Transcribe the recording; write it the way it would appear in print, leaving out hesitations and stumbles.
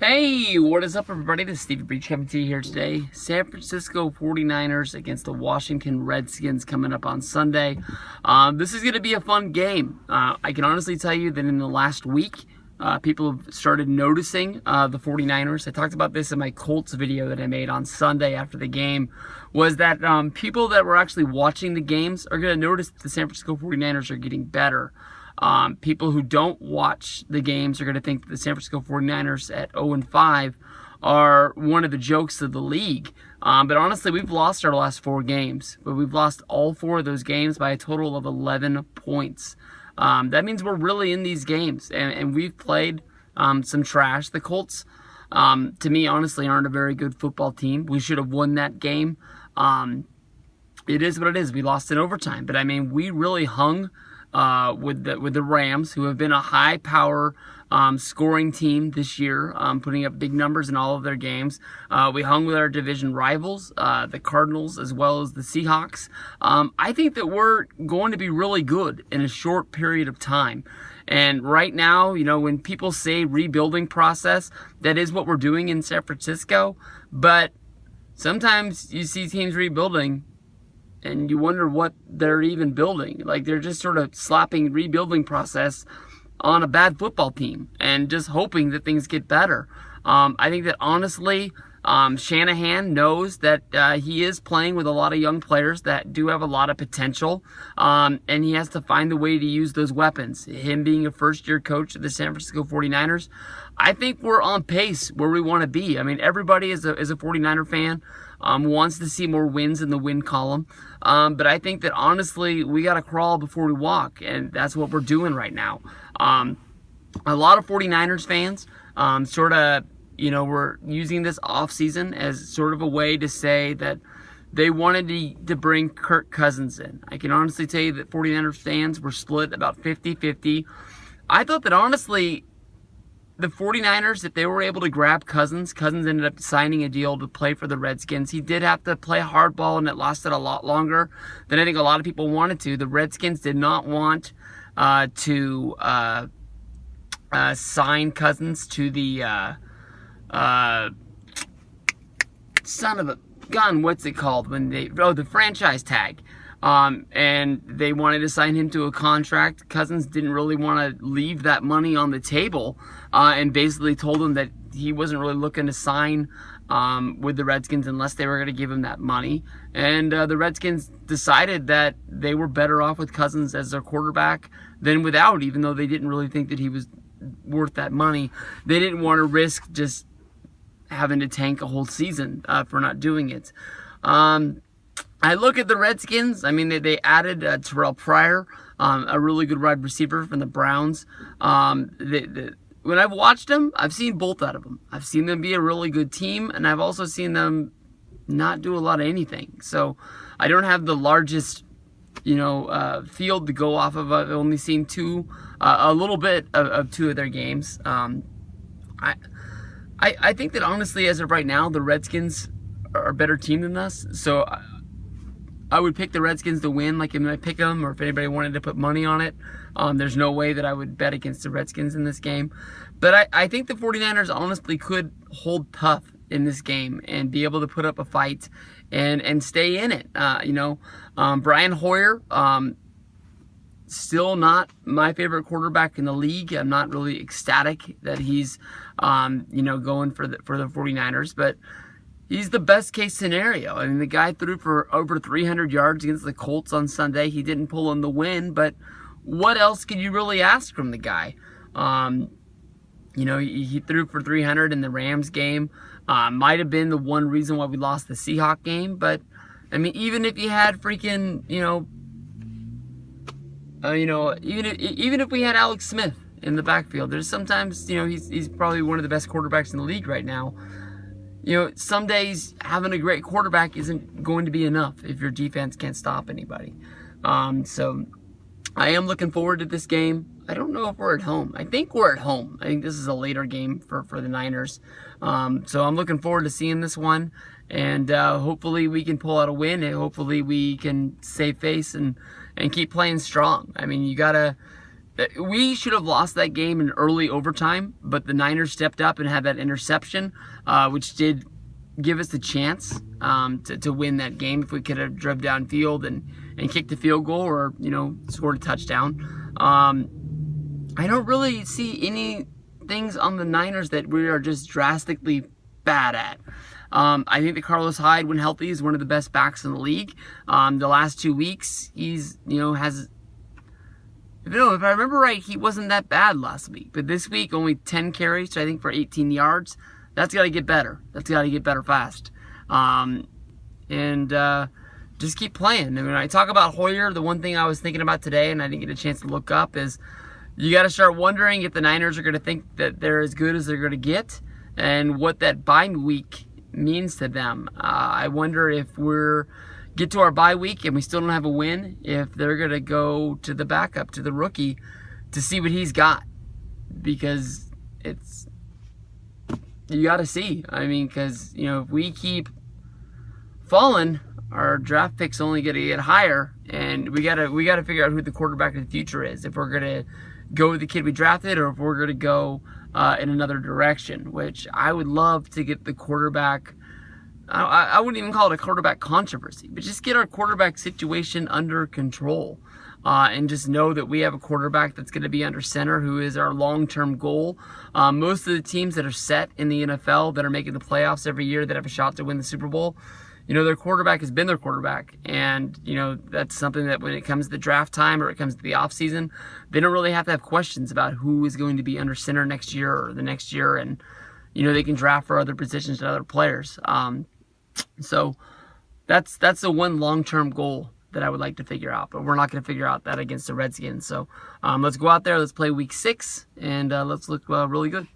Hey, what is up, everybody? This is Stevie Breach coming to you here today. San Francisco 49ers against the Washington Redskins coming up on Sunday. This is going to be a fun game. I can honestly tell you that in the last week, people have started noticing the 49ers. I talked about this in my Colts video that I made on Sunday after the game, was that people that were actually watching the games are going to notice that the San Francisco 49ers are getting better. People who don't watch the games are going to think that the San Francisco 49ers at 0-5 are one of the jokes of the league. But honestly, we've lost our last 4 games. But we've lost all 4 of those games by a total of 11 points. That means we're really in these games. And we've played some trash. The Colts, to me, honestly, aren't a very good football team. We should have won that game. It is what it is. We lost in overtime. But, I mean, we really hung with the Rams, who have been a high-power scoring team this year, putting up big numbers in all of their games. We hung with our division rivals, the Cardinals, as well as the Seahawks. I think that we're going to be really good in a short period of time. And right now, you know, when people say rebuilding process, that is what we're doing in San Francisco. But sometimes you see teams rebuilding, and you wonder what they're even building. Like, they're just sort of slapping rebuilding process on a bad football team and just hoping that things get better. I think that, honestly, Shanahan knows that he is playing with a lot of young players that do have a lot of potential, and he has to find a way to use those weapons. Him being a first-year coach of the San Francisco 49ers, I think we're on pace where we want to be. I mean, everybody is a 49er fan wants to see more wins in the win column. But I think that, honestly, we got to crawl before we walk, and that's what we're doing right now. A lot of 49ers fans sort of, you know, were using this offseason as sort of a way to say that they wanted to bring Kirk Cousins in. I can honestly tell you that 49ers fans were split about 50-50. I thought that, honestly, the 49ers, if they were able to grab Cousins ended up signing a deal to play for the Redskins. He did have to play hardball, and it lasted a lot longer than I think a lot of people wanted to. The Redskins did not want to sign Cousins to the son of a gun, what's it called? The franchise tag. And they wanted to sign him to a contract. Cousins didn't really want to leave that money on the table, and basically told him that he wasn't really looking to sign with the Redskins unless they were going to give him that money. And the Redskins decided that they were better off with Cousins as their quarterback than without, even though they didn't really think that he was worth that money. They didn't want to risk just having to tank a whole season for not doing it. I look at the Redskins. I mean, they added Terrell Pryor, a really good wide receiver from the Browns. When I've watched them, I've seen both out of them. I've seen them be a really good team, and I've also seen them not do a lot of anything. So I don't have the largest, field to go off of. I've only seen a little bit of 2 of their games. I think that, honestly, as of right now, the Redskins are a better team than us. So I would pick the Redskins to win, like if I pick them, or if anybody wanted to put money on it. There's no way that I would bet against the Redskins in this game. But I think the 49ers honestly could hold tough in this game and be able to put up a fight and stay in it. Brian Hoyer, still not my favorite quarterback in the league. I'm not really ecstatic that he's, going for the 49ers, but he's the best case scenario. I mean, the guy threw for over 300 yards against the Colts on Sunday. He didn't pull in the win, but what else could you really ask from the guy? He threw for 300 in the Rams game. Might have been the one reason why we lost the Seahawks game, but I mean, even if you had freaking, even if we had Alex Smith in the backfield, there's sometimes, he's probably one of the best quarterbacks in the league right now. Some days having a great quarterback isn't going to be enough if your defense can't stop anybody. So I am looking forward to this game. I don't know if we're at home. I think we're at home. I think this is a later game for the Niners. So I'm looking forward to seeing this one. And hopefully we can pull out a win. And hopefully we can save face and keep playing strong. I mean, you got to We should have lost that game in early overtime, but the Niners stepped up and had that interception, which did give us the chance to win that game if we could have drove downfield and kicked the field goal or, scored a touchdown. I don't really see any things on the Niners that we are just drastically bad at. I think that Carlos Hyde, when healthy, is one of the best backs in the league. The last 2 weeks, he's, has... If I remember right, he wasn't that bad last week. But this week, only 10 carries, I think, for 18 yards. That's got to get better. That's got to get better fast. Just keep playing. When I talk about Hoyer, the one thing I was thinking about today, and I didn't get a chance to look up, is you got to start wondering if the Niners are going to think that they're as good as they're going to get and what that bye week means to them. I wonder if we're get to our bye week and we still don't have a win, if they're going to go to the backup, to the rookie, to see what he's got. Because you got to see. Because, if we keep falling, our draft pick's only going to get higher, and we got to figure out who the quarterback of the future is. If we're going to go with the kid we drafted, or if we're going to go in another direction, which I would love to get the quarterback. I wouldn't even call it a quarterback controversy, but just get our quarterback situation under control, and just know that we have a quarterback that's going to be under center, who is our long-term goal. Most of the teams that are set in the NFL that are making the playoffs every year, that have a shot to win the Super Bowl, their quarterback has been their quarterback. And, that's something that when it comes to the draft time or it comes to the offseason, they don't really have to have questions about who is going to be under center next year or the next year. And, they can draft for other positions and other players. So that's the one long-term goal that I would like to figure out. But we're not going to figure out that against the Redskins. So let's go out there, let's play week 6, and let's look really good.